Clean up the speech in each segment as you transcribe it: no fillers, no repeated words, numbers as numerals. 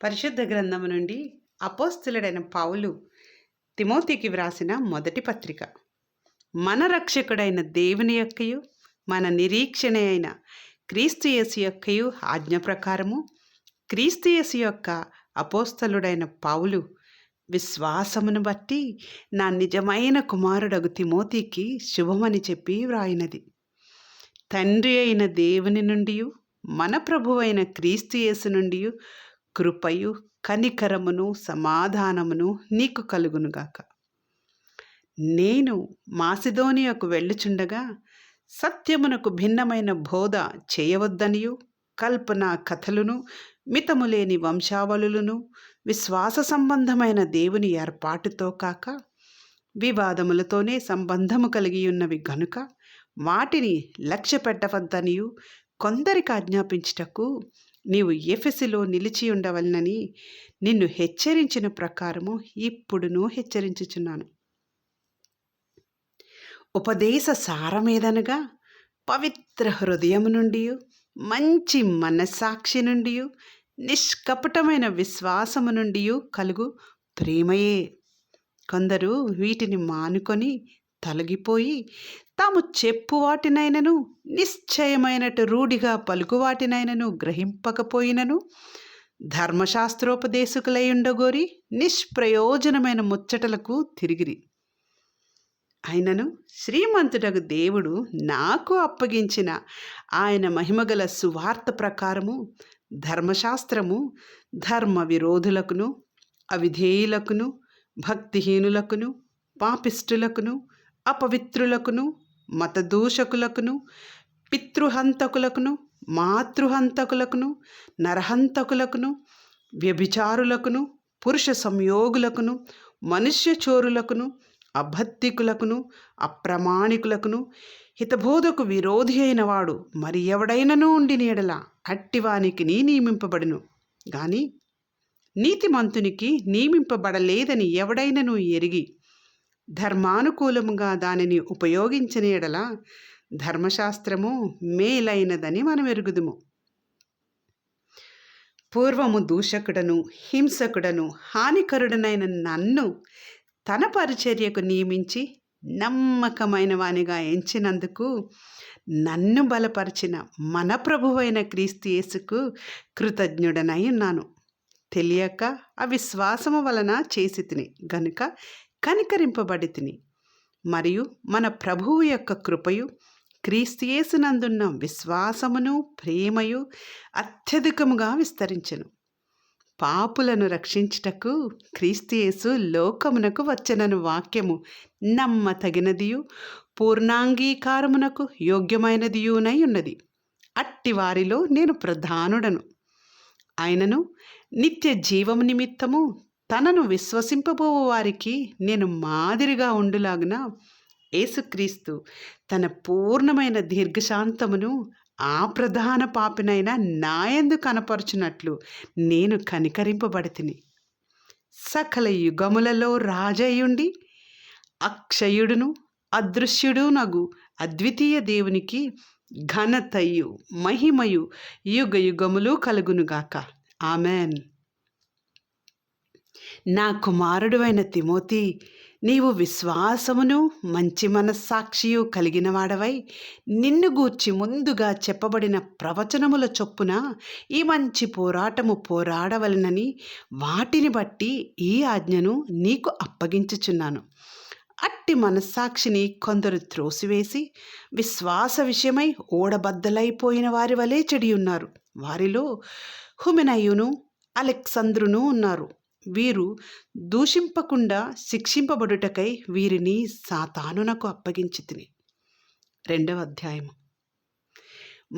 పరిశుద్ధ గ్రంథము నుండి అపోస్తలుడైన పౌలు తిమోతికి వ్రాసిన మొదటి పత్రిక. మన రక్షకుడైన దేవుని యొక్కయు మన నిరీక్షణ అయిన క్రీస్తు యేసు యొక్కయు ఆజ్ఞ ప్రకారము క్రీస్తు యేసు యొక్క అపోస్తలుడైన పౌలు విశ్వాసమును బట్టి నా నిజమైన కుమారుడగు తిమోతికి శుభమని చెప్పి వ్రాయినది. తండ్రి అయిన దేవుని నుండి మన ప్రభువైన క్రీస్తు యేసు నుండి కృపయు కనికరమును సమాధానమును నీకు కలుగునుగాక. నేను మాసిదోనియకు వెళ్ళుచుండగా సత్యమునకు భిన్నమైన బోధ చేయవద్దనియు కల్పన కథలును మితములేని వంశావళులను విశ్వాస సంబంధమైన దేవుని ఏర్పాటుతో కాక వివాదములతోనే సంబంధము కలిగి ఉన్నవి గనుక వాటిని లక్ష్య పెట్టవద్దనియు కొందరికి ఆజ్ఞాపించుటకు నీవు ఎఫెసులో నిలిచి ఉండవలనని నిన్ను హెచ్చరించిన ప్రకారము ఇప్పుడును హెచ్చరించుచున్నాను. ఉపదేశ సారమేదనగా పవిత్ర హృదయము నుండి మంచి మనస్సాక్షి నుండి నిష్కపటమైన విశ్వాసము నుండి కలుగు ప్రేమయే. కొందరు వీటిని మానుకొని తొలగిపోయి తాము చెప్పు వాటినైనను నిశ్చయమైనటు రూఢిగా పలుకువాటినైనను గ్రహింపకపోయినను ధర్మశాస్త్రోపదేశకులై ఉండగోరి నిష్ప్రయోజనమైన ముచ్చటలకు తిరిగిరి. అయినను శ్రీమంతుడగు దేవుడు నాకు అప్పగించిన ఆయన మహిమగల సువార్త ప్రకారము ధర్మశాస్త్రము ధర్మ విరోధులకును అవిధేయులకును భక్తిహీనులకును పాపిష్టులకును అపవిత్రులకును మతదూషకులకును పితృహంతకులకును మాతృహంతకులకును నరహంతకులకును వ్యభిచారులకును పురుష సంయోగులకును మనుష్య చోరులకును అభక్తికులకును అప్రమాణికులకును హితబోధకు విరోధి అయిన వాడు మరి ఎవడైనను ఉండిన యెడల అట్టివానికి నియమింపబడును గాని నీతిమంతునికి నియమింపబడలేదని ఎవడైనను ఎరిగి ధర్మానుకూలముగా దానిని ఉపయోగించిన యెడల ధర్మశాస్త్రము మేలైనదని మనం ఎరుగుదుము. పూర్వము దూషకుడను హింసకుడను హానికరుడనైన నన్ను తన పరిచర్యకు నియమించి నమ్మకమైన వానిగా ఎంచినందుకు నన్ను బలపరిచిన మన ప్రభువైన క్రీస్తు యేసుకు కృతజ్ఞుడనై ఉన్నాను. తెలియక అవిశ్వాసము వలన చేసి తిని గనుక కనికరింపబడి తిని. మరియు మన ప్రభువు యొక్క కృపయు క్రీస్తు యేసునందున్న విశ్వాసమును ప్రేమయు అత్యధికముగా విస్తరించెను. పాపులను రక్షించుటకు క్రీస్తు యేసు లోకమునకు వచ్చెనను వాక్యము నమ్మతగినదియు పూర్ణాంగీకారమునకు యోగ్యమైనదియునై ఉన్నది. అట్టి వారిలో నేను ప్రధానుడను. ఆయనను నిత్య జీవము నిమిత్తము తనను విశ్వసింపబోవు వారికి నేను మాదిరిగా ఉండులాగున యేసుక్రీస్తు తన పూర్ణమైన దీర్ఘశాంతమును ఆ ప్రధాన పాపినైన నాయందు కనపరుచున్నట్లు నేను కనికరింపబడితిని. సకల యుగములలో రాజయ్యుండి అక్షయుడును అదృశ్యుడు నగు అద్వితీయ దేవునికి ఘనతయు మహిమయు యుగ యుగములు కలుగునుగాక. ఆమెన్. నా కుమారుడు అయిన తిమోతి, నీవు విశ్వాసమును మంచి మనస్సాక్షియు కలిగిన వాడవై నిన్ను గూర్చి ముందుగా చెప్పబడిన ప్రవచనముల చొప్పున ఈ మంచి పోరాటము పోరాడవలనని వాటిని బట్టి ఈ ఆజ్ఞను నీకు అప్పగించుచున్నాను. అట్టి మనస్సాక్షిని కొందరు త్రోసివేసి విశ్వాస విషయమై ఓడబద్దలైపోయిన వారి వలె చెడి ఉన్నారు. వారిలో హుమెనయును అలెక్సంద్రును ఉన్నారు. వీరు దూషింపకుండా శిక్షింపబడుటకై వీరిని సాతానునకు అప్పగించితిని. 2వ అధ్యాయము.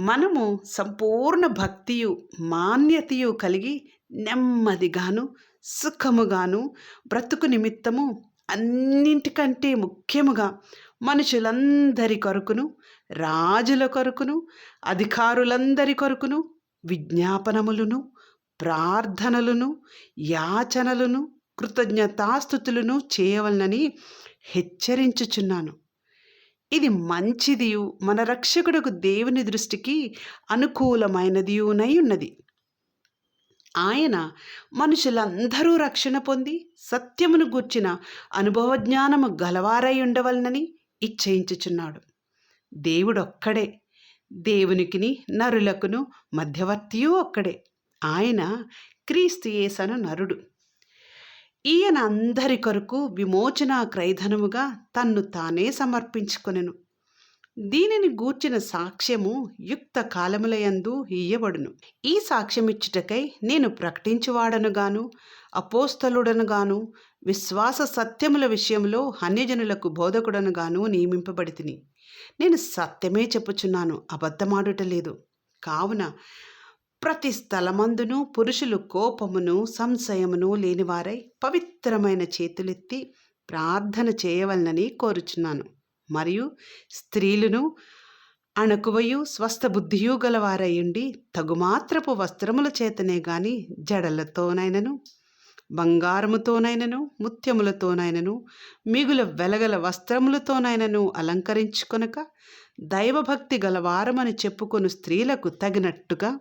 మనము సంపూర్ణ భక్తియు మాన్యతయు కలిగి నెమ్మదిగాను సుఖముగాను బ్రతుకు నిమిత్తము అన్నింటికంటే ముఖ్యముగా మనుషులందరి కొరకును రాజుల కొరకును అధికారులందరి కొరకును విజ్ఞాపనములను ప్రార్థనలను యాచనలను కృతజ్ఞతాస్తుతులను చేయవలనని హెచ్చరించుచున్నాను. ఇది మంచిదియు మన రక్షకుడకు దేవుని దృష్టికి అనుకూలమైనదియునై ఉన్నది. ఆయన మనుషులందరూ రక్షణ పొంది సత్యమును గూర్చిన అనుభవజ్ఞానము గలవారై ఉండవలనని ఇచ్చయించుచున్నాడు. దేవుడొక్కడే, దేవునికిని నరులకును మధ్యవర్తియు ఒక్కడే. ఆయన క్రీస్తు యేసను నరుడు. ఈయన అందరి కొరకు విమోచన క్రైధనముగా తన్ను తానే సమర్పించుకొనెను. దీనిని గూర్చిన సాక్ష్యము యుక్త కాలములయందు ఇయ్యబడును. ఈ సాక్ష్యమిచ్చుటకై నేను ప్రకటించువాడనుగాను అపోస్తలుడనుగాను విశ్వాస సత్యముల విషయంలో అన్యజనులకు బోధకుడనుగాను నియమింపబడితిని. నేను సత్యమే చెప్పుచున్నాను, అబద్ధమాడుట లేదు. కావున ప్రతి స్థలమందును పురుషులు కోపమును సంశయమును లేనివారై పవిత్రమైన చేతులెత్తి ప్రార్థన చేయవలనని కోరుచున్నాను. మరియు స్త్రీలను అణకువయు స్వస్థ బుద్ధియు గలవారయుండి తగుమాత్రపు వస్త్రముల చేతనే గాని జడలతోనైనను బంగారముతోనైనను ముత్యములతోనైనను మిగుల వెలగల వస్త్రములతోనైనను అలంకరించుకొనక దైవభక్తి గలవారమని చెప్పుకొను స్త్రీలకు తగినట్టుగా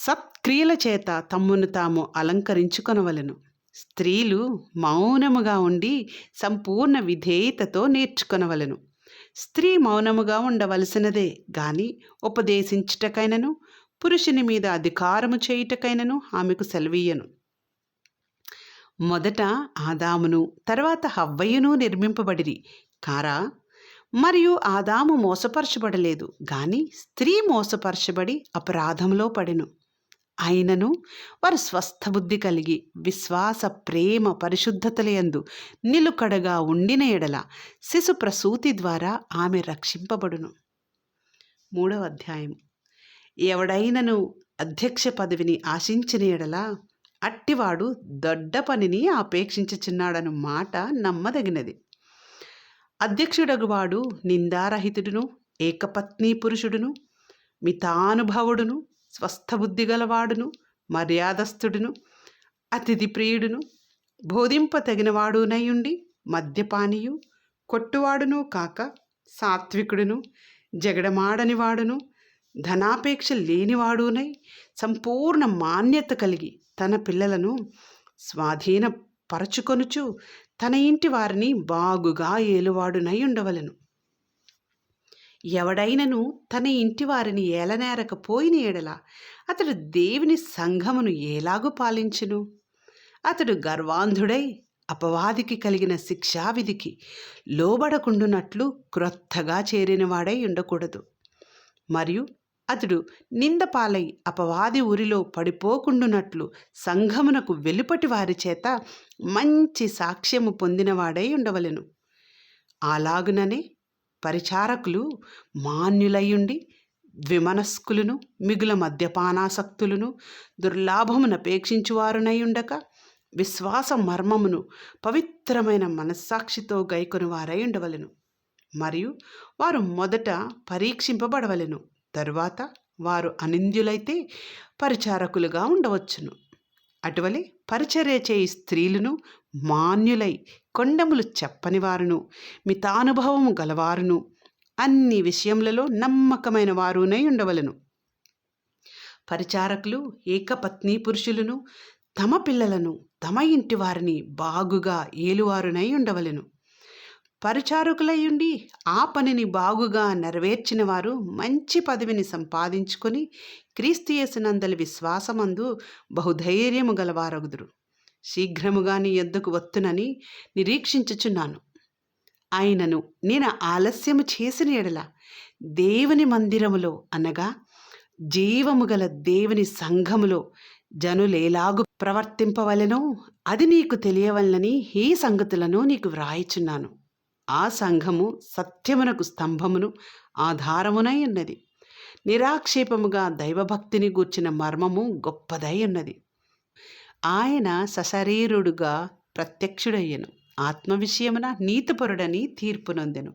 సత్క్రియల చేత తమ్మును తాము అలంకరించుకొనవలెను. స్త్రీలు మౌనముగా ఉండి సంపూర్ణ విధేయతతో నేర్చుకొనవలెను. స్త్రీ మౌనముగా ఉండవలసినదే గాని ఉపదేశించుటకైనను పురుషుని మీద అధికారము చేయుటకైనను ఆమెకు సెలవీయను. మొదట ఆదామును తర్వాత హవ్వయును నిర్మింపబడిరి కారా? మరియు ఆదాము మోసపరచబడలేదు గాని స్త్రీ మోసపరచబడి అపరాధంలో పడెను. అయినను వారు స్వస్థబుద్ధి కలిగి విశ్వాస ప్రేమ పరిశుద్ధతలయందు నిలుకడగా ఉండిన ఎడల శిశు ప్రసూతి ద్వారా ఆమె రక్షింపబడును. 3వ అధ్యాయం. ఎవడైనను అధ్యక్ష పదవిని ఆశించిన ఎడల అట్టివాడు దొడ్డ పనిని ఆపేక్షించుచున్నాడను మాట నమ్మదగినది. అధ్యక్షుడగువాడు నిందారహితుడును ఏకపత్ని పురుషుడును మితానుభవుడును స్వస్థబుద్ధి గలవాడును మర్యాదస్థుడును అతిథి ప్రియుడును బోధింపతగినవాడునయుండి మద్యపానీయు కొట్టువాడును కాక సాత్వికుడును జగడమాడనివాడును ధనాపేక్ష లేనివాడునై సంపూర్ణ మాన్యత కలిగి తన పిల్లలను స్వాధీనపరచుకొనుచు తన ఇంటి వారిని బాగుగా ఏలువాడునై ఉండవలెను. ఎవడైనను తన ఇంటి వారిని ఏలనేరకపోయిన ఎడల అతడు దేవుని సంఘమును ఎలాగు పాలించును? అతడు గర్వాంధుడై అపవాదికి కలిగిన శిక్షావిధికి లోబడకుండునట్లు క్రొత్తగా చేరినవాడై ఉండకూడదు. మరియు అతడు నిందపాలై అపవాది ఊరిలో పడిపోకుండునట్లు సంఘమునకు వెలుపటి వారి చేత మంచి సాక్ష్యము పొందినవాడై ఉండవలెను. అలాగుననే పరిచారకులు మాన్యులయుండి ద్విమనస్కులను మిగుల మద్యపానాసక్తులను దుర్లాభమునపేక్షించువారునై ఉండక విశ్వాస మర్మమును పవిత్రమైన మనస్సాక్షితో గైకొని వారై ఉండవలెను. మరియు వారు మొదట పరీక్షింపబడవలెను, తరువాత వారు అనింద్యులైతే పరిచారకులుగా ఉండవచ్చును. అటువలే పరిచర్య చేయి స్త్రీలను మాన్యులై కొండములు చెప్పని వారును మితానుభవము గలవారును అన్ని విషయములలో నమ్మకమైన వారునై ఉండవలెను. పరిచారకులు ఏకపత్ని పురుషులను తమ పిల్లలను తమ ఇంటి వారిని బాగుగా ఏలువారునై ఉండవలెను. పరిచారకులయ్యుండి ఆ పనిని బాగుగా నెరవేర్చిన వారు మంచి పదవిని సంపాదించుకొని క్రీస్తు యేసునందలి విశ్వాసమందు బహుధైర్యము గలవారగుదురు. శీఘ్రముగా నీ యొద్దకు వత్తునని నిరీక్షించుచున్నాను. అయినను నేను ఆలస్యము చేసిన ఎడల దేవుని మందిరములో అనగా జీవము గల దేవుని సంఘములో జనులేలాగు ప్రవర్తింపవలెనో అది నీకు తెలియవలనని ఈ సంగతులను నీకు వ్రాయిచున్నాను. ఆ సంఘము సత్యమునకు స్తంభమును ఆధారమునై ఉన్నది. నిరాక్షేపముగా దైవభక్తిని గూర్చిన మర్మము గొప్పదై ఉన్నది. ఆయన సశరీరుడుగా ప్రత్యక్షుడయ్యెను. ఆత్మ విషయమున నీతిపరుడని తీర్పునొందెను.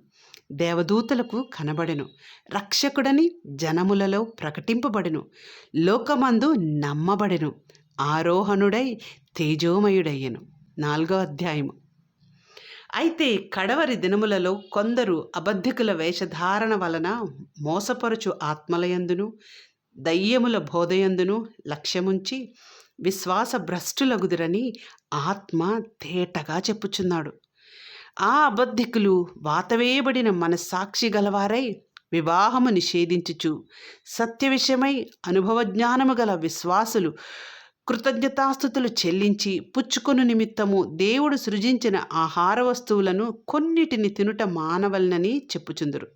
దేవదూతలకు కనబడెను. రక్షకుడని జనములలో ప్రకటింపబడెను. లోకమందు నమ్మబడెను. ఆరోహణుడై తేజోమయుడయ్యెను. 4వ అధ్యాయము. అయితే కడవరి దినములలో కొందరు అబద్ధికుల వేషధారణ వలన మోసపరుచు ఆత్మలయందును దయ్యముల బోధయందును లక్ష్యముంచి విశ్వాస భ్రష్టులగుదురని ఆత్మ తేటగా చెప్పుచున్నాడు. ఆ అబద్ధికులు వాతవేయబడిన మనస్సాక్షి గలవారై వివాహము నిషేధించుచు సత్య విషయమై అనుభవజ్ఞానము గల విశ్వాసులు కృతజ్ఞతాస్థుతులు చెల్లించి పుచ్చుకొను నిమిత్తము దేవుడు సృజించిన ఆహార వస్తువులను కొన్నిటిని తినుట మానవలనని చెప్పుచుందురు.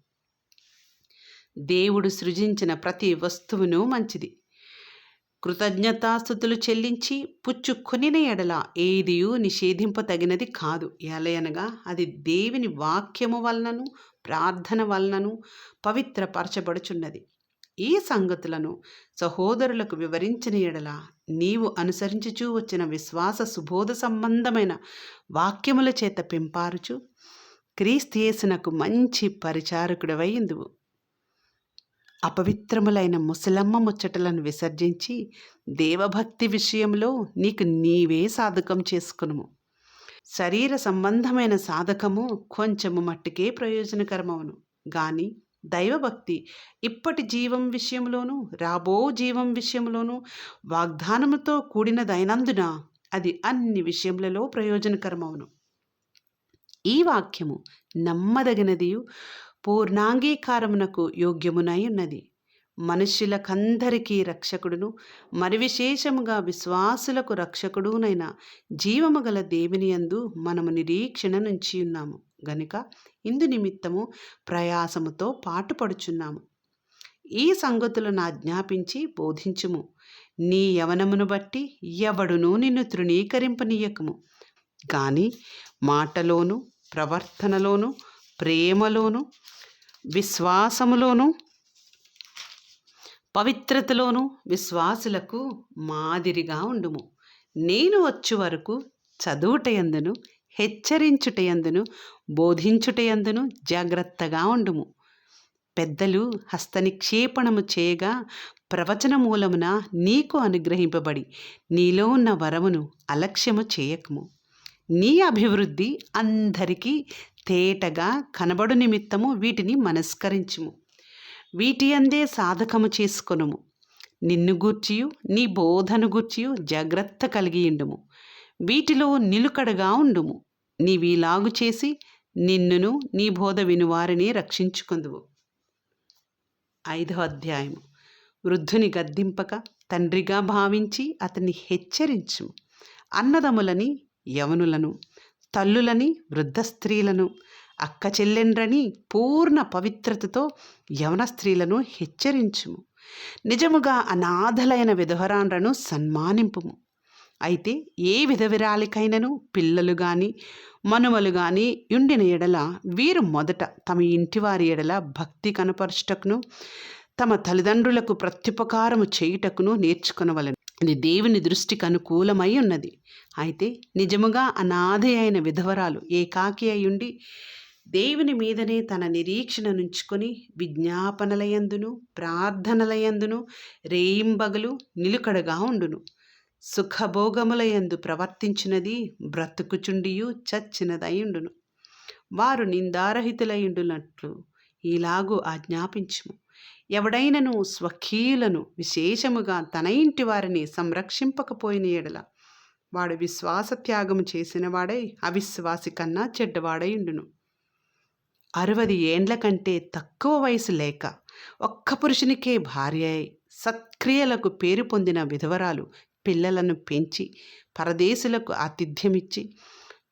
దేవుడు సృజించిన ప్రతి వస్తువును మంచిది. కృతజ్ఞతాస్థుతులు చెల్లించి పుచ్చుకొనిన ఎడల ఏదియూ నిషేధింపతగినది కాదు. ఎలయనగా అది దేవుని వాక్యము వలనను ప్రార్థన వలనను పవిత్రపరచబడుచున్నది. ఈ సంగతులను సహోదరులకు వివరించిన ఎడల నీవు అనుసరించుచూ వచ్చిన విశ్వాస సుబోధ సంబంధమైన వాక్యముల చేత పెంపారుచు క్రీస్తు యేసునకు మంచి పరిచారకుడవై ఇందువు. అపవిత్రములైన ముసలమ్మ ముచ్చటలను విసర్జించి దేవభక్తి విషయంలో నీకు నీవే సాధకం చేసుకునుము. శరీర సంబంధమైన సాధకము కొంచెము మట్టుకే ప్రయోజనకరమవును గాని దైవభక్తి ఇప్పటి జీవం విషయంలోనూ రాబో జీవం విషయంలోనూ వాగ్దానముతో కూడినదైనందున అది అన్ని విషయములలో ప్రయోజనకరమవును. ఈ వాక్యము నమ్మదగినదియు పూర్ణాంగీకారమునకు యోగ్యమునై ఉన్నది. మనుష్యులకందరికీ రక్షకుడును మరి విశేషముగా విశ్వాసులకు రక్షకుడునైన జీవము గల దేవుని యందు మనము నిరీక్షణ నుంచి ఉన్నాము గనుక ఇందు నిమిత్తము ప్రయాసముతో పాటుపడుచున్నాము. ఈ సంగతులను ఆజ్ఞాపించి బోధించుము. నీ యవనమును బట్టి ఎవడునూ నిన్ను తృణీకరింపనీయకము గాని మాటలోను ప్రవర్తనలోను ప్రేమలోను విశ్వాసములోను పవిత్రతలోను విశ్వాసులకు మాదిరిగా ఉండుము. నేను వచ్చు వరకు చదువుటయందును హెచ్చరించుటయందును బోధించుటయందును జాగ్రత్తగా ఉండుము. పెద్దలు హస్తనిక్షేపణము చేయగా ప్రవచన మూలమున నీకు అనుగ్రహింపబడి నీలో ఉన్న వరమును అలక్ష్యము చేయకము. నీ అభివృద్ధి అందరికీ తేటగా కనబడు నిమిత్తము వీటిని మనస్కరించుము. వీటి అందే సాధకము చేసుకొనుము. నిన్ను గూర్చియు నీ బోధను గూర్చియు జాగ్రత్త కలిగియుండుము. వీటిలో నిలుకడగా ఉండుము. నీవీలాగు చేసి నిన్నును నీ బోధ వినువారిని రక్షించుకొందువు. 5వ అధ్యాయము. వృద్ధుని గద్దింపక తండ్రిగా భావించి అతన్ని హెచ్చరించుము. అన్నదమ్ములని యవనులను తల్లులని వృద్ధ స్త్రీలను అక్క చెల్లెండ్రని పూర్ణ పవిత్రతతో యవన స్త్రీలను హెచ్చరించుము. నిజముగా అనాథలైన విధవరాండ్రను సన్మానింపుము. అయితే ఏ విధవిరాలికైనను పిల్లలు గాని మనుమలు గాని యుండిన ఎడల వీరు మొదట తమ ఇంటివారి ఎడల భక్తి కనపరచుటకును తమ తల్లిదండ్రులకు ప్రత్యుపకారము చేయుటకును నేర్చుకొనవలెను. ఇది దేవుని దృష్టికి అనుకూలమై ఉన్నది. అయితే నిజముగా అనాథ అయిన విధవరాలు ఏకాకి అయ్యుండి దేవుని మీదనే తన నిరీక్షణ నుంచుకొని విజ్ఞాపనలయందును ప్రార్థనలయందును రేయింబగలు నిలుకడగా ఉండును. సుఖభోగములయందు ప్రవర్తించినది బ్రతుకుచుండియు చచ్చినదయ్యుండును. వారు నిందారహితులయ్యుండునట్లు ఇలాగూ ఆజ్ఞాపించుము. ఎవడైనను స్వకీయులను విశేషముగా తన ఇంటి వారిని సంరక్షింపకపోయిన ఎడల వాడు విశ్వాసత్యాగము చేసిన వాడై అవిశ్వాసి కన్నా చెడ్డవాడైండును. 60 ఏండ్ల కంటే తక్కువ వయసు లేక ఒక్క పురుషునికే భార్య అయి సత్క్రియలకు పేరు పొందిన విధవరాలు పిల్లలను పెంచి పరదేశులకు ఆతిథ్యమిచ్చి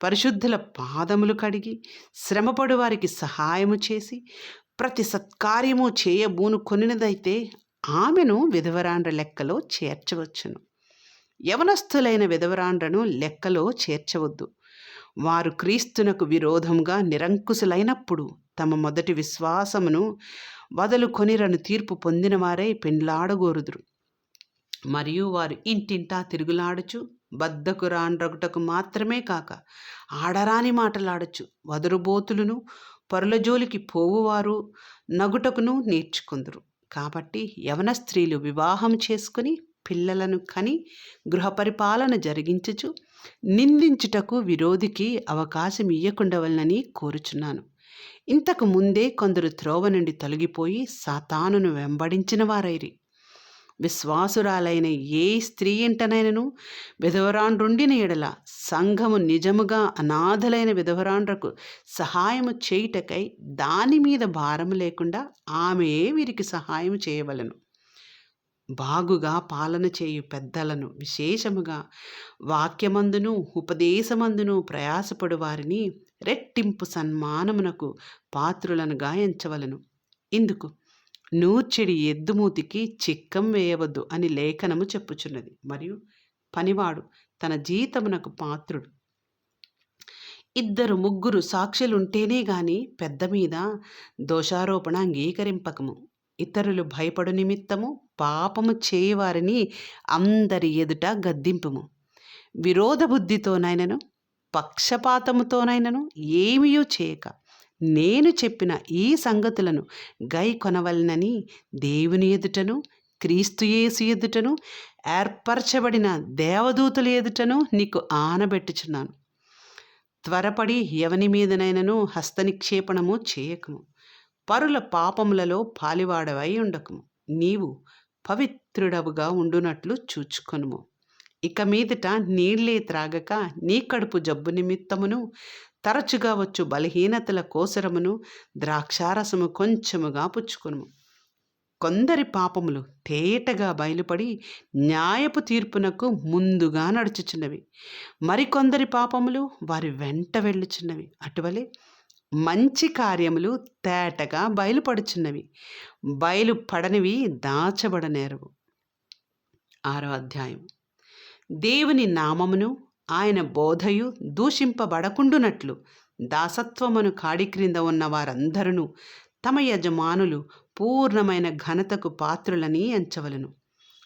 పరిశుద్ధుల పాదములు కడిగి శ్రమపడు వారికి సహాయము చేసి ప్రతి సత్కార్యము చేయబూను కొనినదైతే ఆమెను విధవరాండ్ర లెక్కలో చేర్చవచ్చును. యవనస్థులైన విధవరాండ్రను లెక్కలో చేర్చవద్దు. వారు క్రీస్తునకు విరోధంగా నిరంకుశులైనప్పుడు తమ మొదటి విశ్వాసమును వదలుకొనిరను తీర్పు పొందిన వారై పెండ్లాడగోరుదురు. మరియు వారు ఇంటింటా తిరుగులాడుచు బద్ధకురాండ్రగుటకు మాత్రమే కాక ఆడరాని మాటలాడచ్చు వదరుబోతులను పరుల జోలికి పోవువారు నగుటకును నేర్చుకుందురు. కాబట్టి యవన స్త్రీలు వివాహం చేసుకుని పిల్లలను కని గృహపరిపాలన జరిగించుచు నిందించుటకు విరోధికి అవకాశం ఇయ్యకుండవలనని కోరుచున్నాను. ఇంతకు ముందే కొందరు త్రోవ నుండి తొలగిపోయి సాతానును వెంబడించిన వారైరి. విశ్వాసురాలైన ఏ స్త్రీ ఇంటనైనను విధవరాండ్రుండిన ఎడల సంఘము నిజముగా అనాథలైన విధవరాండ్రకు సహాయము చేయుటకై దాని మీద భారము లేకుండా ఆమెయే వీరికి సహాయం చేయవలెను. బాగుగా పాలన చేయు పెద్దలను, విశేషముగా వాక్యమందును ఉపదేశమందును ప్రయాసపడు వారిని రెట్టింపు సన్మానమునకు పాత్రులను గాయించవలను. ఇందుకు నూర్చెడి ఎద్దుమూతికి చిక్కం వేయవద్దు అని లేఖనము చెప్పుచున్నది. మరియు పనివాడు తన జీతమునకు పాత్రుడు. 2-3 సాక్షులుంటేనే గాని పెద్ద మీద దోషారోపణ అంగీకరింపకము. ఇతరులు భయపడు నిమిత్తము పాపము చేయవారిని అందరి ఎదుట గద్దింపుము. విరోధ బుద్ధితోనైనను పక్షపాతముతోనైనను ఏమీయూ చేయక నేను చెప్పిన ఈ సంగతులను గైకొనవలెనని దేవుని ఎదుటను క్రీస్తు యేసు ఎదుటను ఏర్పరచబడిన దేవదూతల ఎదుటను నీకు ఆనబెట్టుచున్నాను. త్వరపడి ఎవని మీదనైనను హస్తనిక్షేపణము చేయకము. పరుల పాపములలో పాలివాడవై ఉండకము. నీవు పవిత్రుడవుగా ఉండునట్లు చూచుకొనుము. ఇక మీదట నీళ్లే త్రాగక నీ కడుపు జబ్బు నిమిత్తమును తరచుగా వచ్చు బలహీనతల కోసరమును ద్రాక్షారసము కొంచెముగా పుచ్చుకొనుము. కొందరి పాపములు తేటగా బయలుపడి న్యాయపు తీర్పునకు ముందుగా నడుచుచున్నవి. మరికొందరి పాపములు వారి వెంట వెళ్ళుచున్నవి. అటువలే మంచి కార్యములు తేటగా బయలుపడుచున్నవి. బయలుపడనివి దాచబడనేరవు. 6వ అధ్యాయం. దేవుని నామమును ఆయన బోధయు దూషింపబడకుండునట్లు దాసత్వమును కాడి క్రింద ఉన్న వారందరూ తమ యజమానులు పూర్ణమైన ఘనతకు పాత్రులని ఎంచవలను.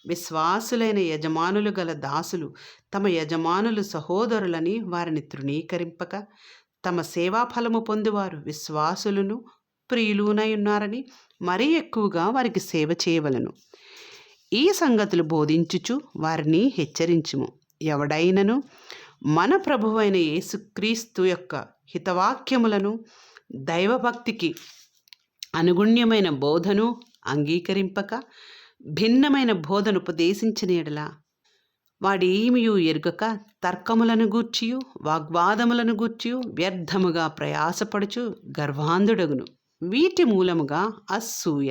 విశ్వాసులైన యజమానులు గల దాసులు తమ యజమానులు సహోదరులని వారిని తృణీకరింపక తమ సేవాఫలము పొందువారు విశ్వాసులను ప్రియులునై ఉన్నారని మరీ ఎక్కువగా వారికి సేవ చేయవలను. ఈ సంగతులు బోధించుచు వారిని హెచ్చరించుము. ఎవడైనను మన ప్రభువైన యేసుక్రీస్తు యొక్క హితవాక్యములను దైవభక్తికి అనుగుణ్యమైన బోధను అంగీకరింపక భిన్నమైన బోధను ఉపదేశించిన యెడల వాడేమియూ ఎరుగక తర్కములను గూర్చియు వాగ్వాదములను గూర్చియు వ్యర్థముగా ప్రయాసపడుచు గర్వాంధుడగును. వీటి మూలముగా అసూయ,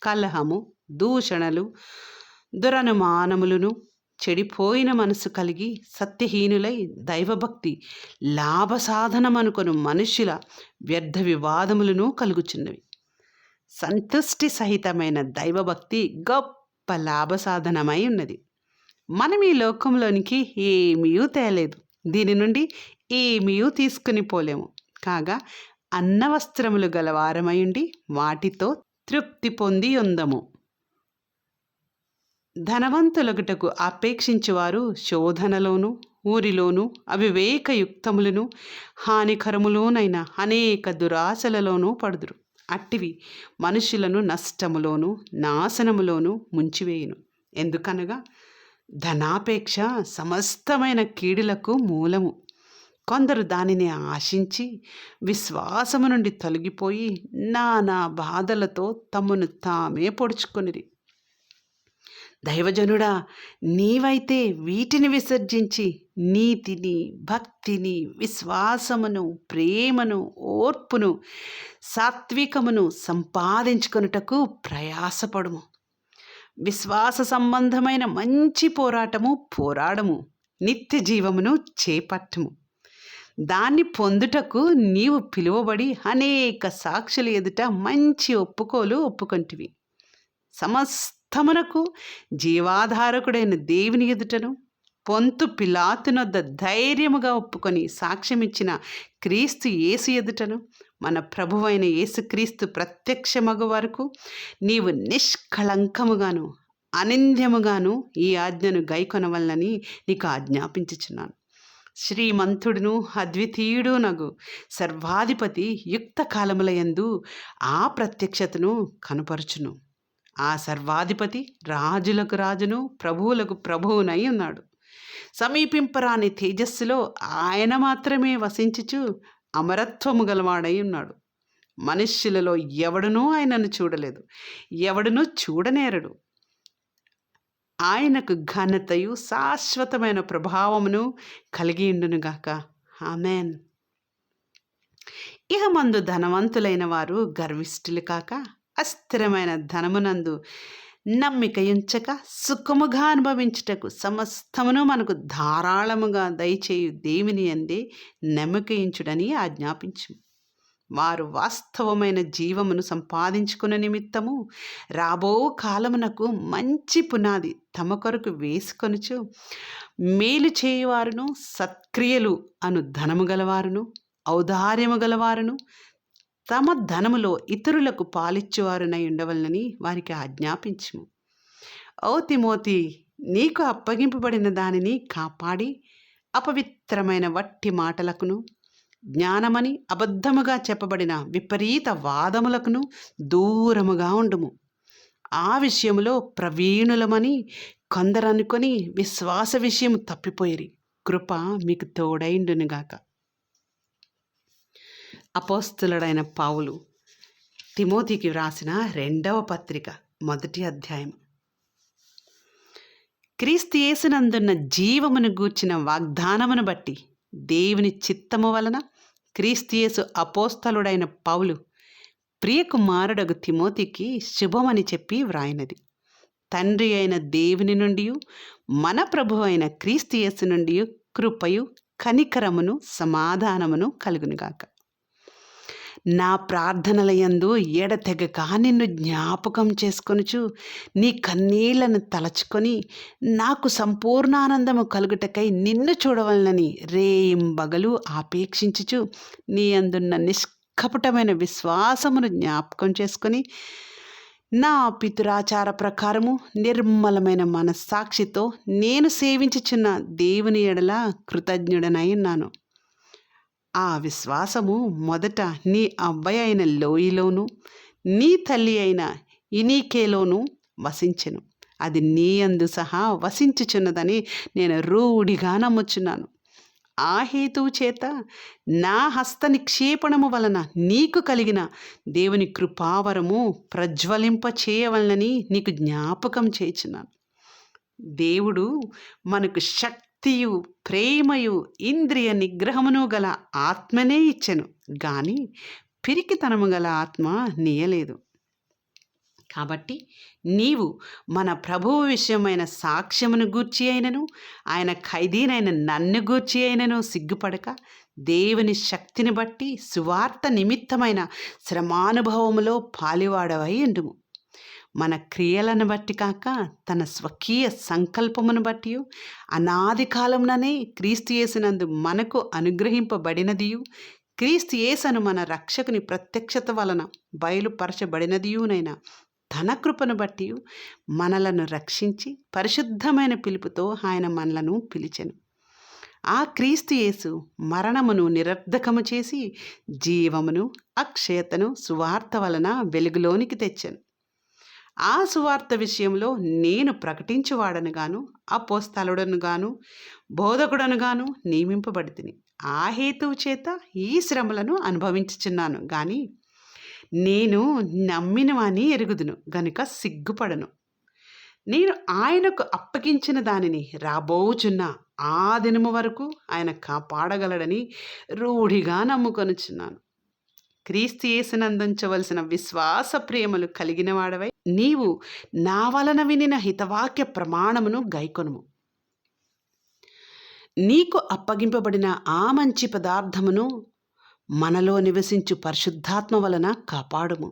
కలహము, దూషణలు, దురనుమానములను, చెడిపోయిన మనసు కలిగి సత్యహీనులై దైవభక్తి లాభసాధనమనుకొను మనుష్యుల వ్యర్థ వివాదములను కలుగుచున్నవి. సంతుష్టి సహితమైన దైవభక్తి గొప్ప లాభసాధనమై ఉన్నది. మనం ఈ లోకంలోనికి ఏమీయూ తేలేదు, దీని నుండి ఏమీయూ తీసుకుని పోలేము. కాగా అన్నవస్త్రములు గలవారమై ఉండి వాటితో తృప్తి పొంది ఉందము. ధనవంతులగుటకు అపేక్షించువారు శోధనలోను ఊరిలోను అవివేకయుక్తములను హానికరములోనైన అనేక దురాశలలోనూ పడుదురు. అట్టివి మనుషులను నష్టములోను నాశనములోను ముంచివేయును. ఎందుకనగా ధనాపేక్ష సమస్తమైన కీడులకు మూలము. కొందరు దానిని ఆశించి విశ్వాసము నుండి తొలగిపోయి నానా బాధలతో తమను తామే పొడుచుకొనిరి. దైవజనుడా, నీవైతే వీటిని విసర్జించి నీతిని, భక్తిని, విశ్వాసమును, ప్రేమను, ఓర్పును, సాత్వికమును సంపాదించుకొనుటకు ప్రయాసపడుము. విశ్వాస సంబంధమైన మంచి పోరాడము. నిత్య జీవమును చేపట్టుము. దాన్ని పొందుటకు నీవు పిలువబడి అనేక సాక్షుల ఎదుట మంచి ఒప్పుకోలు ఒప్పుకొంటివి. సమస్తమునకు జీవాధారకుడైన దేవుని ఎదుటను పొంతు పిలాతునొద్ద ధైర్యముగా ఒప్పుకొని సాక్ష్యమిచ్చిన క్రీస్తు యేసు ఎదుటను మన ప్రభువైన యేసుక్రీస్తు ప్రత్యక్షమగు వరకు నీవు నిష్కళంకముగాను అనింద్యముగాను ఈ ఆజ్ఞను గైకొనవలనని నీకు ఆజ్ఞాపించుచున్నాను. శ్రీమంతుడును అద్వితీయుడు నగు సర్వాధిపతి యుక్త కాలములయందు ఆ ప్రత్యక్షతను కనుపరుచును. ఆ సర్వాధిపతి రాజులకు రాజును ప్రభువులకు ప్రభువునై ఉన్నాడు. సమీపింపరాని తేజస్సులో ఆయన మాత్రమే వసించుచు అమరత్వము గలవాడై ఉన్నాడు. మనుష్యులలో ఎవడునూ ఆయనను చూడలేదు, ఎవడునూ చూడనేరడు. ఆయనకు ఘనతయు శాశ్వతమైన ప్రభావమును కలిగి ఉండునుగాక. ఆమెన్. ఇహ మందు ధనవంతులైన వారు గర్విష్ఠులు కాక, అస్థిరమైన ధనమునందు నమ్మిక ఉంచక, సుఖముగా అనుభవించుటకు సమస్తమును మనకు ధారాళముగా దయచేయు దేవుని యందే నమ్మిక ఉంచుడని ఆజ్ఞాపించు. వారు వాస్తవమైన జీవమును సంపాదించుకున్న నిమిత్తము రాబో కాలమునకు మంచి పునాది తమ కొరకు వేసుకొనుచు, మేలు చేయువారును, సత్క్రియలు అను ధనము గలవారును, ఔదార్యము గలవారును, తమ ధనములో ఇతరులకు పాలిచ్చువారునై ఉండవలనని వారికి ఆజ్ఞాపించుము. ఓ తిమోతి, నీకు అప్పగింపబడిన దానిని కాపాడి అపవిత్రమైన వట్టి మాటలకును, జ్ఞానమని అబద్ధముగా చెప్పబడిన విపరీత వాదములకును దూరముగా ఉండుము. ఆ విషయములో ప్రవీణులమని కొందరనుకొని విశ్వాస విషయం తప్పిపోయిరి. కృప మీకు తోడైండునుగాక. అపోస్తలుడైన పౌలు తిమోతికి వ్రాసిన 2వ పత్రిక 1వ అధ్యాయం. క్రీస్తు యేసునందున్న జీవమును గూర్చిన వాగ్దానమును బట్టి దేవుని చిత్తము వలన క్రీస్తు యేసు అపోస్తలుడైన పౌలు ప్రియకుమారుడగు తిమోతికి శుభమని చెప్పి వ్రాయినది. తండ్రి అయిన దేవుని నుండి, మన ప్రభువు అయిన క్రీస్తు యేసు నుండి కృపయు కనికరమును సమాధానమును కలుగునుగాక. నా ప్రార్థనలయందు ఎడతెగక నిన్ను జ్ఞాపకం చేసుకొనుచు, నీ కన్నీళ్లను తలచుకొని నాకు సంపూర్ణానందము కలుగుటకై నిన్ను చూడవలనని రేయింబగలు ఆపేక్షించుచు, నీ అందున్న నిష్కపటమైన విశ్వాసమును జ్ఞాపకం చేసుకొని, నా పితురాచార ప్రకారము నిర్మలమైన మనస్సాక్షితో నేను సేవించుచున్న దేవుని ఎడల కృతజ్ఞుడనై ఉన్నాను. ఆ విశ్వాసము మొదట నీ అబ్బాయి అయిన లోయిలోను, నీ తల్లి అయిన ఇనీకేలోను వసించెను. అది నీ అందు సహా వసించుచున్నదని నేను రూఢిగా నమ్ముచున్నాను. ఆ హేతువు చేత నా హస్త నిక్షేపణము వలన నీకు కలిగిన దేవుని కృపావరము ప్రజ్వలింప చేయవలనని నీకు జ్ఞాపకం చేయుచున్నాను. దేవుడు మనకు శక్తియు, ప్రేమయు, ఇంద్రియ నిగ్రహమును గల ఆత్మనే ఇచ్చెను, గాని పిరికితనము గల ఆత్మ నీయలేదు. కాబట్టి నీవు మన ప్రభువు విషయమైన సాక్ష్యమును గూర్చి అయినను, ఆయన ఖైదీనైన నన్ను గూర్చి అయినను సిగ్గుపడక, దేవుని శక్తిని బట్టి సువార్త నిమిత్తమైన శ్రమానుభవములో పాలివాడవై ఉండుము. మన క్రియలను బట్టి కాక, తన స్వకీయ సంకల్పమును బట్టి అనాది కాలముననే క్రీస్తు యేసునందు మనకు అనుగ్రహింపబడినదియు, క్రీస్తు యేసును మన రక్షకుని ప్రత్యక్షత వలన బయలుపరచబడినదియునైన తన కృపను బట్టి మనలను రక్షించి పరిశుద్ధమైన పిలుపుతో ఆయన మనలను పిలిచెను. ఆ క్రీస్తు యేసు మరణమును నిరర్ధకము చేసి జీవమును, అక్షయతను సువార్త వలన వెలుగులోనికి తెచ్చెను. ఆ సువార్త విషయంలో నేను ప్రకటించువాడను గాను, అపోస్తలుడను గాను, బోధకుడను గాను నియమింపబడితిని. ఆ హేతువు చేత ఈ శ్రమలను అనుభవించుచున్నాను గాని నేను నమ్మినవని ఎరుగుదును గనుక సిగ్గుపడను. నేను ఆయనకు అప్పగించిన దానిని రాబోచున్న ఆ దినము వరకు ఆయన కాపాడగలడని రూఢిగా నమ్ముకొనుచున్నాను. క్రీస్తు యేసునందుంచవలసిన విశ్వాస ప్రేమలు కలిగిన వాడవై నీవు నా వలన వినిన హితవాక్య ప్రమాణమును గైకొనుము. నీకు అప్పగింపబడిన ఆ మంచి పదార్థమును మనలో నివసించు పరిశుద్ధాత్మ వలన కాపాడుము.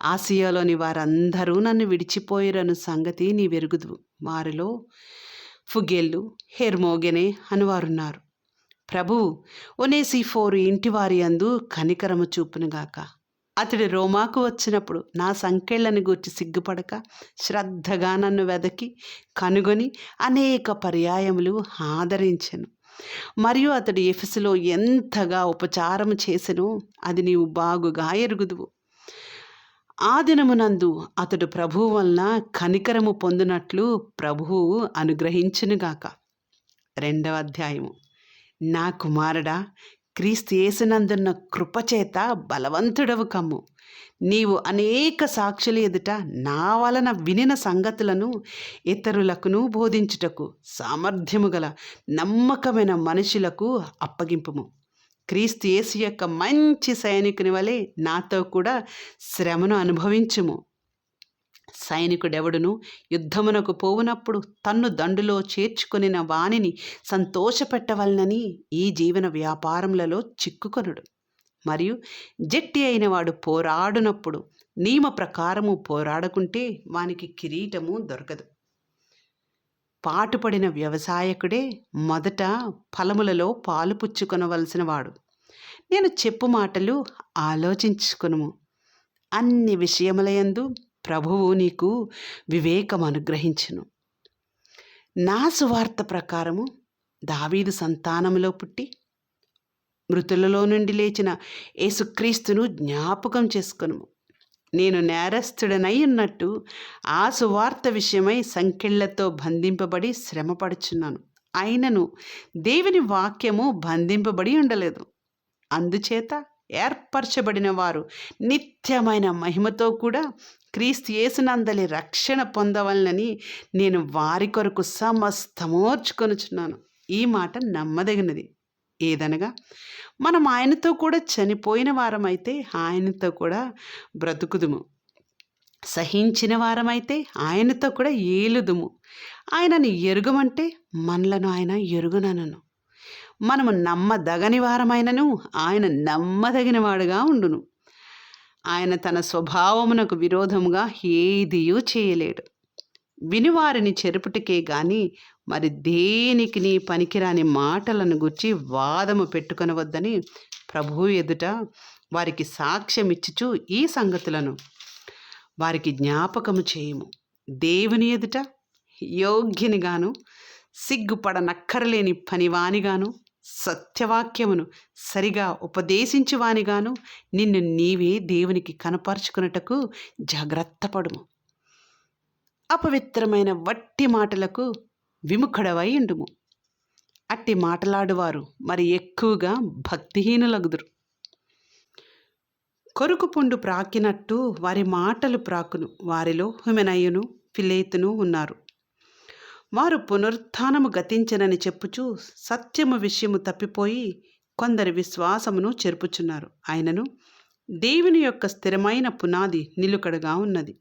ఆసియాలోని వారందరూ నన్ను విడిచిపోయిరను సంగతి నీవెరుగుదువు. వారిలో ఫుగెల్లు, హెర్మోగెనే అనువారున్నారు. ప్రభువు ఒనేసిఫోరు ఇంటివారి అందు కనికరము చూపునుగాక. అతడు రోమాకు వచ్చినప్పుడు నా సంకెళ్లను గూర్చి సిగ్గుపడక శ్రద్ధగా నన్ను వెదకి కనుగొని అనేక పర్యాయములు ఆదరించెను. మరియు అతడు ఎఫెసులో ఎంతగా ఉపచారము చేసెనో అది నీవు బాగుగా ఎరుగుదువు. ఆ దినమునందు అతడు ప్రభువు వలన కనికరము పొందినట్లు ప్రభువు అనుగ్రహించునుగాక. 2వ అధ్యాయము. నా కుమారుడా, క్రీస్తు యేసునందున్న కృపచేత బలవంతుడవు కమ్ము. నీవు అనేక సాక్షుల ఎదుట నా వలన వినిన సంగతులను ఇతరులకును బోధించుటకు సామర్థ్యము గల నమ్మకమైన మనుషులకు అప్పగింపుము. క్రీస్తు యేసు యొక్క మంచి సైనికుని వలె నాతో కూడా శ్రమను అనుభవించుము. సైనికుడెవడును యుద్ధమునకు పోవునప్పుడు తన్ను దండులో చేర్చుకొనిన వానిని సంతోషపెట్టవలనని ఈ జీవన వ్యాపారములలో చిక్కుకొనుడు. మరియు జట్టి అయిన వాడు పోరాడునప్పుడు నియమ ప్రకారము పోరాడకుంటే వానికి కిరీటము దొరకదు. పాటుపడిన వ్యవసాయకుడే మొదట ఫలములలో పాలు పుచ్చుకొనవలసిన వాడు. నేను చెప్పు మాటలు ఆలోచించుకొనుము. అన్ని విషయములయందు ప్రభువు నీకు వివేకం అనుగ్రహించును. నా సువార్త ప్రకారము దావీదు సంతానములో పుట్టి మృతులలో నుండి లేచిన యేసుక్రీస్తును జ్ఞాపకం చేసుకొనుము. నేను నేరస్తుడనై ఉన్నట్టు ఆ సువార్త విషయమై సంకెళ్లతో బంధింపబడి శ్రమపడుచున్నాను. అయినను దేవుని వాక్యము బంధింపబడి ఉండలేదు. అందుచేత ఏర్పరచబడిన వారు నిత్యమైన మహిమతో కూడా క్రీస్తు యేసునందలి రక్షణ పొందవలనని నేను వారి కొరకు సమస్తమోర్చుకొనుచున్నాను. ఈ మాట నమ్మదగినది. ఏదనగా మనం ఆయనతో కూడా చనిపోయిన వారమైతే ఆయనతో కూడా బ్రతుకుదుము, సహించిన వారమైతే ఆయనతో కూడా ఏలుదుము. ఆయనను ఎరుగమంటే మనలను ఆయన ఎరుగునను. మనము నమ్మదగని వారమైనను ఆయన నమ్మదగిన వాడుగా ఉండును. ఆయన తన స్వభావమునకు విరోధముగా ఏదియూ చేయలేడు. వినివారిని చెరుపుటికే గాని మరి దేనికి నీ పనికిరాని మాటలను గుర్చి వాదము పెట్టుకొనవద్దని ప్రభువు ఎదుట వారికి సాక్ష్యమిచ్చుచు ఈ సంగతులను వారికి జ్ఞాపకము చేయుము. దేవుని ఎదుట యోగ్యునిగాను సిగ్గుపడనక్కరలేని పనివానిగాను సత్యవాక్యమును సరిగా ఉపదేశించువానిగాను నిన్ను నీవే దేవునికి కనపరుచుకున్నటకు జాగ్రత్త పడుము. అపవిత్రమైన వట్టి మాటలకు విముఖుడవై ఉండుము. అట్టి మాటలాడువారు మరి ఎక్కువగా భక్తిహీనులగుదురు. కొరుకు పుండు ప్రాకినట్టు వారి మాటలు ప్రాకును. వారిలో హుమెనయును ఫిలేతును ఉన్నారు. వారు పునరుత్థానము గతించనని చెప్పుచు సత్యము విషయము తప్పిపోయి కొందరి విశ్వాసమును చెరుపుచున్నారు. ఆయనను దేవుని యొక్క స్థిరమైన పునాది నిలుకడగా ఉన్నది.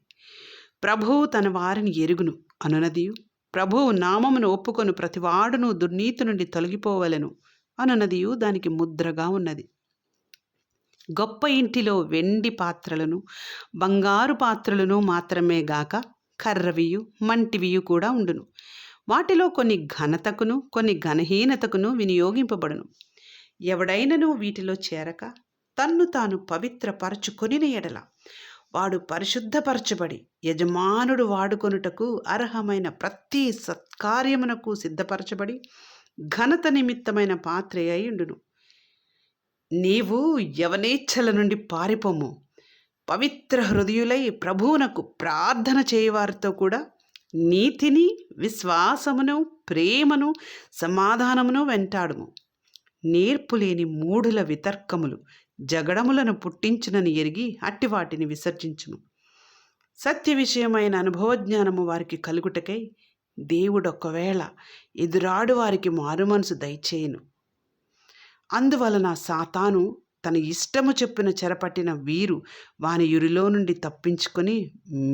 ప్రభువు తన వారిని ఎరుగును అనునదియు, ప్రభువు నామమును ఒప్పుకొను ప్రతివాడును దుర్నీతి నుండి తొలగిపోవలెను అనునదియు దానికి ముద్రగా ఉన్నది. గొప్ప ఇంటిలో వెండి పాత్రలను బంగారు పాత్రలను మాత్రమే గాక కర్రవియు మంటివియు కూడా ఉండును. వాటిలో కొన్ని ఘనతకును కొన్ని ఘనహీనతకును వినియోగింపబడును. ఎవడైనను వీటిలో చేరక తన్ను తాను పవిత్రపరచుకొనిన ఎడల వాడు పరిశుద్ధపరచబడి యజమానుడు వాడుకొనుటకు అర్హమైన ప్రతి సత్కార్యమునకు సిద్ధపరచబడి ఘనత నిమిత్తమైన పాత్ర అయి ఉండును. నీవు యవనేచ్ఛల నుండి పారిపోము. పవిత్ర హృదయులై ప్రభువునకు ప్రార్థన చేయవారితో కూడా నీతిని విశ్వాసమును ప్రేమను సమాధానమును వెంటాడుము. నేర్పులేని మూఢుల వితర్కములు జగడములను పుట్టించునని ఎరిగి అట్టి వాటిని విసర్జించుము. సత్య విషయమైన అనుభవజ్ఞానము వారికి కలుగుటకై దేవుడొకవేళ ఎదురాడు వారికి మారుమనసు దయచేయును. అందువలన సాతాను తన ఇష్టము చెప్పున చెరపట్టిన వీరు వాని యురిలో నుండి తప్పించుకొని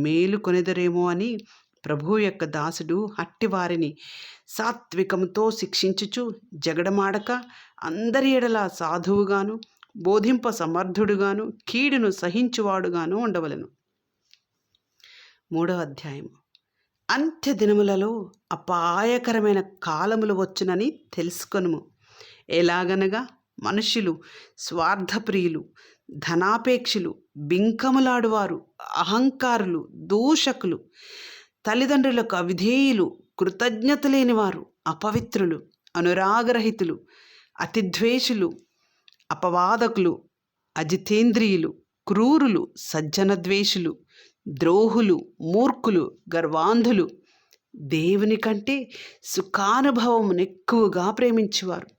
మేలు కొనెదరేమో అని ప్రభువు యొక్క దాసుడు అట్టి వారిని సాత్వికముతో శిక్షించుచు జగడమాడక అందరి ఎడల సాధువుగాను బోధింప సమర్థుడుగాను కీడును సహించువాడుగాను ఉండవలెను. 3వ అధ్యాయము. అంత్య దినములలో అపాయకరమైన కాలములు వచ్చునని తెలుసుకొనుము. ఎలాగనగా మనుష్యులు స్వార్థప్రియులు, ధనాపేక్షులు, బింకములాడువారు, అహంకారులు, దూషకులు, తల్లిదండ్రులకు అవిధేయులు, కృతజ్ఞత లేనివారు, అపవిత్రులు, అనురాగరహితులు, అతిద్వేషులు, అపవాదకులు, అజితేంద్రియులు, క్రూరులు, సజ్జనద్వేషులు, ద్రోహులు, మూర్ఖులు, గర్వాంధులు, దేవుని కంటే సుఖానుభవమును ఎక్కువగా ప్రేమించువారు,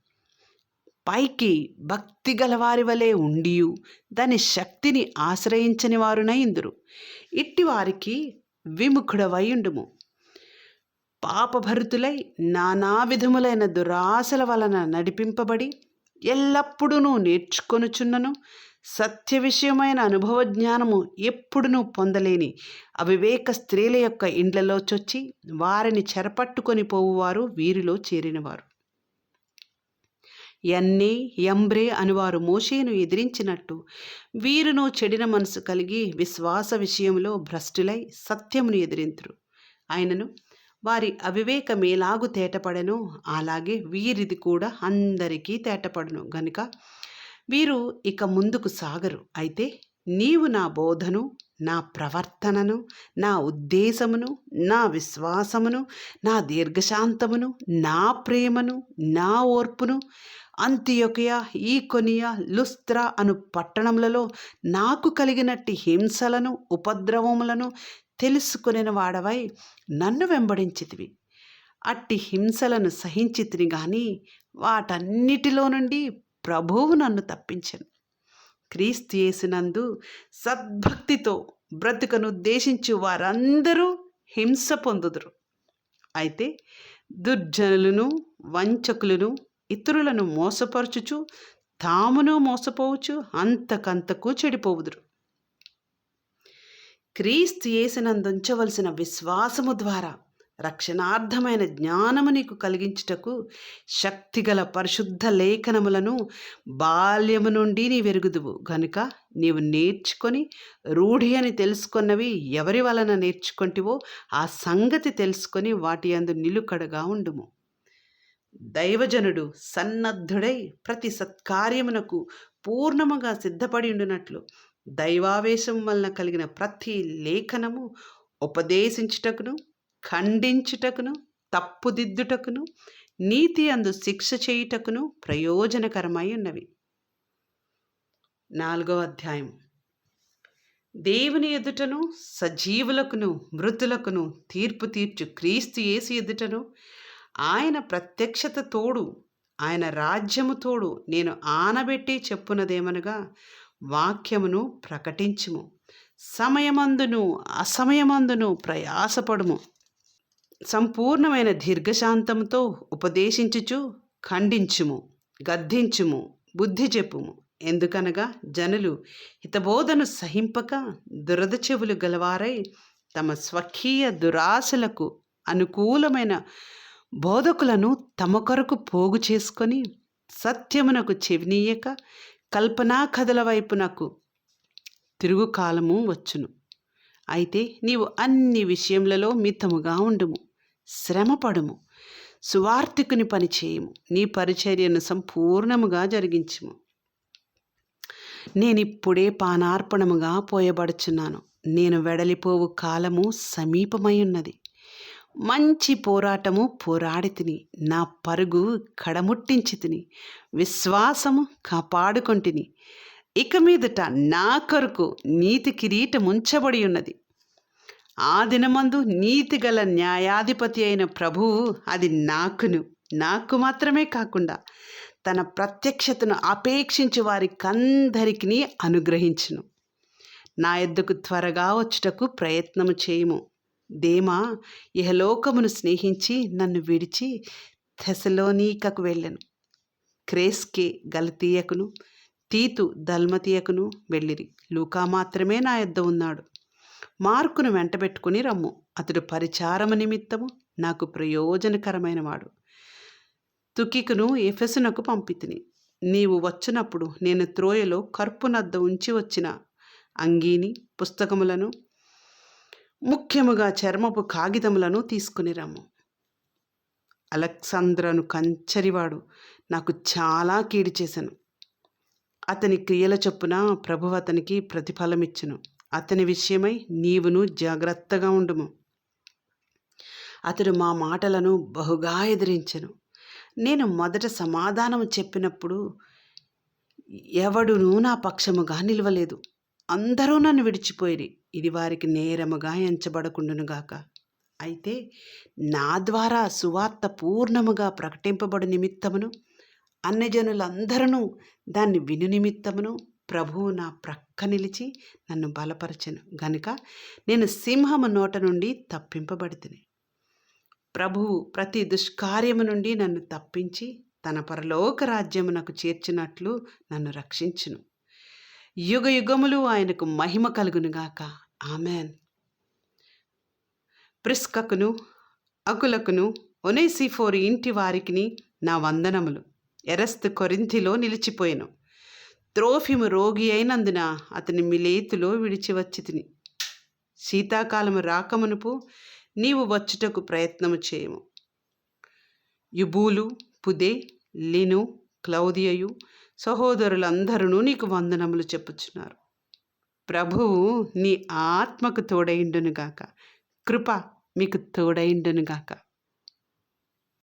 పైకి భక్తి గలవారి వలె ఉండియు దాని శక్తిని ఆశ్రయించని వారునై ఇందురు. ఇట్టివారికి విముఖుడవైయుండుము. పాపభరితులై నానా విధములైన దురాశల వలన నడిపింపబడి ఎల్లప్పుడూ నేర్చుకొనుచున్నను సత్య విషయమైన అనుభవ జ్ఞానము ఎప్పుడునూ పొందలేని అవివేక స్త్రీల యొక్క ఇండ్లలో చొచ్చి వారిని చెరపట్టుకొని పోవువారు వీరిలో చేరినవారు. యన్నే యంబ్రే అనువారు మోషేను ఎదిరించినట్టు వీరును చెడిన మనసు కలిగి విశ్వాస విషయంలో భ్రష్టులై సత్యమును ఎదిరింతురు. ఆయనను వారి అవివేకమేలాగు తేటపడెనో అలాగే వీరిది కూడా అందరికీ తేటపడును గనుక వీరు ఇక ముందుకు సాగరు. అయితే నీవు నా బోధను, నా ప్రవర్తనను, నా ఉద్దేశమును, నా విశ్వాసమును, నా దీర్ఘశాంతమును, నా ప్రేమను, నా ఓర్పును అంతియొకయ, ఈకొనియ, లుస్త్ర అను పట్టణములలో నాకు కలిగినట్టి హింసలను ఉపద్రవములను తెలుసుకునే వాడవై నన్ను వెంబడించితివి. అట్టి హింసలను సహించితిని గాని వాటన్నిటిలో నుండి ప్రభువు నన్ను తప్పించెను. క్రీస్తు యేసునందు సద్భక్తితో బ్రతుకనుద్దేశించు వారందరూ హింస పొందుదురు. అయితే దుర్జనులను వంచకులను ఇతరులను మోసపరచుచు తామును మోసపోవచ్చు అంతకంతకు చెడిపోవుదురు. క్రీస్తు యేసునందుంచవలసిన విశ్వాసము ద్వారా రక్షణార్థమైన జ్ఞానము నీకు కలిగించుటకు శక్తిగల పరిశుద్ధ లేఖనములను బాల్యము నుండి నీ వెరుగుదువు గనుక నీవు నేర్చుకొని రూఢి అని తెలుసుకున్నవి ఎవరి వలన నేర్చుకొంటివో ఆ సంగతి తెలుసుకొని వాటి యందు నిలుకడగా ఉండుము. దైవజనుడు సన్నద్ధుడై ప్రతి సత్కార్యమునకు పూర్ణముగా సిద్ధపడి ఉండునట్లు దైవావేశం వలన కలిగిన ప్రతి లేఖనము ఉపదేశించుటకును, ఖండించుటకును, తప్పుదిద్దుటకును, నీతి అందు శిక్ష చేయుటకును ప్రయోజనకరమై ఉన్నవి. 4వ అధ్యాయం. దేవుని ఎదుటను సజీవులకును మృతులకును తీర్పు తీర్చు క్రీస్తు యేసు ఎదుటను ఆయన ప్రత్యక్షత తోడు ఆయన రాజ్యము తోడు నేను ఆనబెట్టి చెప్పునదేమనగా వాక్యమును ప్రకటించుము. సమయమందును అసమయమందును ప్రయాసపడుము. సంపూర్ణమైన దీర్ఘశాంతంతో ఉపదేశించుచు ఖండించుము, గద్దించుము, బుద్ధి చెప్పుము. ఎందుకనగా జనులు హితబోధను సహింపక దురద చెవులు గలవారై తమ స్వకీయ దురాశలకు అనుకూలమైన బోధకులను తమ కొరకు పోగు చేసుకొని సత్యమునకు చెవినీయక కల్పనా కథల వైపునకు తిరుగు కాలము వచ్చును. అయితే నీవు అన్ని విషయములలో మితముగా ఉండుము, శ్రమపడుము, సువార్తికుని పని చేయుము, నీ పరిచర్యను సంపూర్ణముగా జరిగించుము. నేనిప్పుడే పానార్పణముగా పోయబడుచున్నాను. నేను వెడలిపోవు కాలము సమీపమై ఉన్నది. మంచి పోరాటము పోరాడి తిని, నా పరుగు కడముట్టించి తిని, విశ్వాసము కాపాడుకొంటిని. ఇక మీదట నా కొరకు నీతి కిరీటముంచబడి ఉన్నది. ఆ దినమందు నీతి గల న్యాయాధిపతి అయిన ప్రభువు అది నాకు మాత్రమే కాకుండా తన ప్రత్యక్షతను అపేక్షించు వారికందరికీ అనుగ్రహించును. నా యొద్దకు త్వరగా వచ్చుటకు ప్రయత్నము చేయుము. దేమా ఇహలోకమును స్నేహించి నన్ను విడిచి థెసలోనికకు వెళ్ళెను. క్రేస్కే గలతీయకును, తీతు దల్మతీయకును వెళ్ళిరి. లూకా మాత్రమే నా యొద్ద ఉన్నాడు. మార్కును వెంటబెట్టుకుని రమ్ము. అతడు పరిచారము నిమిత్తము నాకు ప్రయోజనకరమైన వాడు. తుకికును ఎఫెసునకు పంపితిని. నీవు వచ్చినప్పుడు నేను త్రోయలో కర్పునద్ద ఉంచి వచ్చిన అంగీని, పుస్తకములను, ముఖ్యముగా చర్మపు కాగితములను తీసుకుని రమ్ము. అలెగ్జాంద్రను కంచరివాడు నాకు చాలా కీడు చేశాను. అతని క్రియల చొప్పున ప్రభువు అతనికి ప్రతిఫలమిచ్చును. అతని విషయమై నీవును జాగ్రత్తగా ఉండుము. అతడు మా మాటలను బహుగా ఎదిరించెను. నేను మొదట సమాధానము చెప్పినప్పుడు ఎవడునూ నా పక్షముగా నిలవలేదు. అందరూ నన్ను విడిచిపోయిరి. ఇది వారికి నేరముగా ఎంచబడకుండునుగాక. అయితే నా ద్వారా సువార్త పూర్ణముగా ప్రకటింపబడు నిమిత్తమును అన్యజనులందరూ దాన్ని విను నిమిత్తమును ప్రభువు నా ప్రక్క నిలిచి నన్ను బలపరచెను గనుక నేను సింహము నోట నుండి తప్పింపబడితిని. ప్రభువు ప్రతి దుష్కార్యము నుండి నన్ను తప్పించి తన పరలోక రాజ్యమునకు చేర్చినట్లు నన్ను రక్షించును. యుగ యుగములు ఆయనకు మహిమ కలుగునుగాక. ఆమెన్. ప్రిస్కకును అకులకును ఒనేసిఫోరు ఇంటి వారికిని నా వందనములు. ఎరస్తు కొరింథీలో నిలిచిపోయెను. త్రోఫిము రోగి అయినందున అతని మిలేతులో విడిచి వచ్చితిని. శీతాకాలము రాకమునుపు నీవు వచ్చుటకు ప్రయత్నము చేయము. యుబూలు, పుదే, లిను, క్లౌదియయు సహోదరులందరూ నీకు వందనములు చెప్పుచున్నారు. ప్రభువు నీ ఆత్మకు తోడైండునుగాక. కృప మీకు తోడైండునుగాక.